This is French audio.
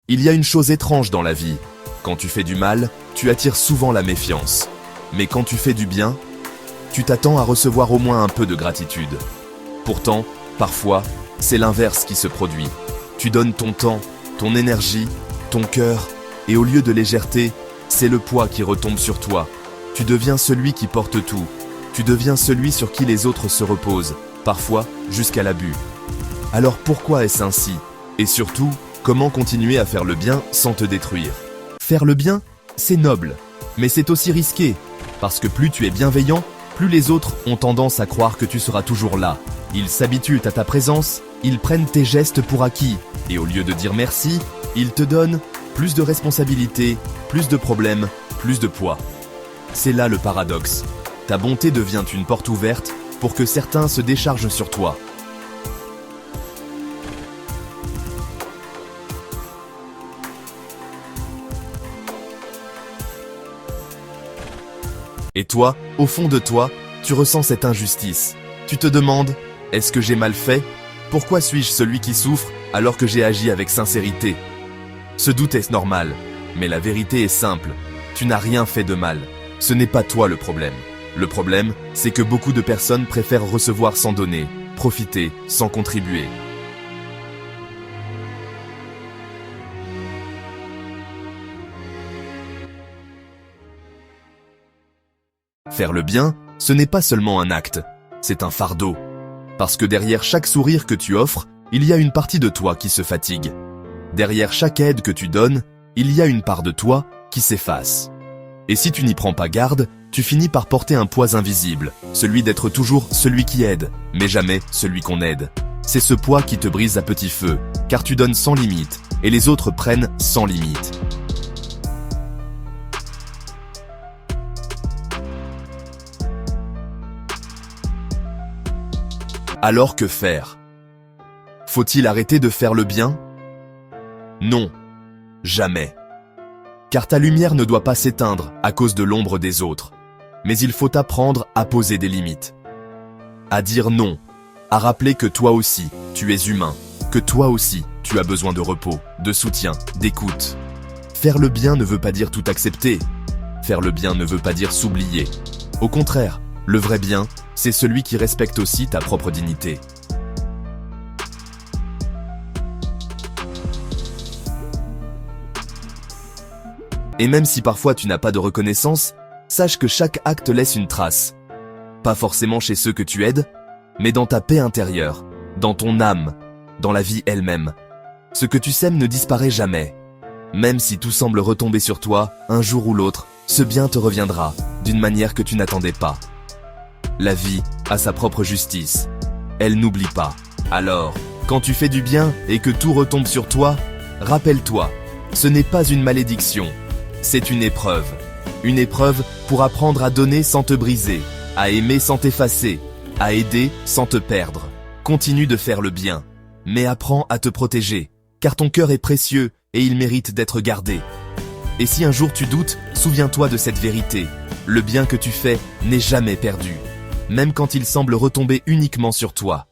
Il y a une chose étrange dans la vie. Quand tu fais du mal, tu attires souvent la méfiance. Mais quand tu fais du bien, tu t'attends à recevoir au moins un peu de gratitude. Pourtant, parfois, c'est l'inverse qui se produit. Tu donnes ton temps, ton énergie, ton cœur, et au lieu de légèreté, c'est le poids qui retombe sur toi. Tu deviens celui qui porte tout. Tu deviens celui sur qui les autres se reposent, parfois jusqu'à l'abus. Alors pourquoi est-ce ainsi? Et surtout, comment continuer à faire le bien sans te détruire? Faire le bien, c'est noble, mais c'est aussi risqué, parce que plus tu es bienveillant, plus les autres ont tendance à croire que tu seras toujours là. Ils s'habituent à ta présence, ils prennent tes gestes pour acquis, et au lieu de dire merci, ils te donnent plus de responsabilités, plus de problèmes, plus de poids. C'est là le paradoxe. Ta bonté devient une porte ouverte pour que certains se déchargent sur toi. Et toi, au fond de toi, tu ressens cette injustice. Tu te demandes, est-ce que j'ai mal fait? Pourquoi suis-je celui qui souffre alors que j'ai agi avec sincérité? Ce doute est normal, mais la vérité est simple. Tu n'as rien fait de mal. Ce n'est pas toi le problème. Le problème, c'est que beaucoup de personnes préfèrent recevoir sans donner, profiter sans contribuer. Faire le bien, ce n'est pas seulement un acte, c'est un fardeau. Parce que derrière chaque sourire que tu offres, il y a une partie de toi qui se fatigue. Derrière chaque aide que tu donnes, il y a une part de toi qui s'efface. Et si tu n'y prends pas garde, tu finis par porter un poids invisible, celui d'être toujours celui qui aide, mais jamais celui qu'on aide. C'est ce poids qui te brise à petit feu, car tu donnes sans limite, et les autres prennent sans limite. Alors que faire? Faut-il arrêter de faire le bien? Non, jamais. Car ta lumière ne doit pas s'éteindre à cause de l'ombre des autres. Mais il faut apprendre à poser des limites. À dire non, à rappeler que toi aussi, tu es humain, que toi aussi, tu as besoin de repos, de soutien, d'écoute. Faire le bien ne veut pas dire tout accepter. Faire le bien ne veut pas dire s'oublier. Au contraire, le vrai bien, c'est celui qui respecte aussi ta propre dignité. Et même si parfois tu n'as pas de reconnaissance, sache que chaque acte laisse une trace. Pas forcément chez ceux que tu aides, mais dans ta paix intérieure, dans ton âme, dans la vie elle-même. Ce que tu sèmes ne disparaît jamais. Même si tout semble retomber sur toi, un jour ou l'autre, ce bien te reviendra, d'une manière que tu n'attendais pas. La vie a sa propre justice. Elle n'oublie pas. Alors, quand tu fais du bien et que tout retombe sur toi, rappelle-toi, ce n'est pas une malédiction, c'est une épreuve. Une épreuve pour apprendre à donner sans te briser, à aimer sans t'effacer, à aider sans te perdre. Continue de faire le bien, mais apprends à te protéger, car ton cœur est précieux et il mérite d'être gardé. Et si un jour tu doutes, souviens-toi de cette vérité. Le bien que tu fais n'est jamais perdu, même quand il semble retomber uniquement sur toi.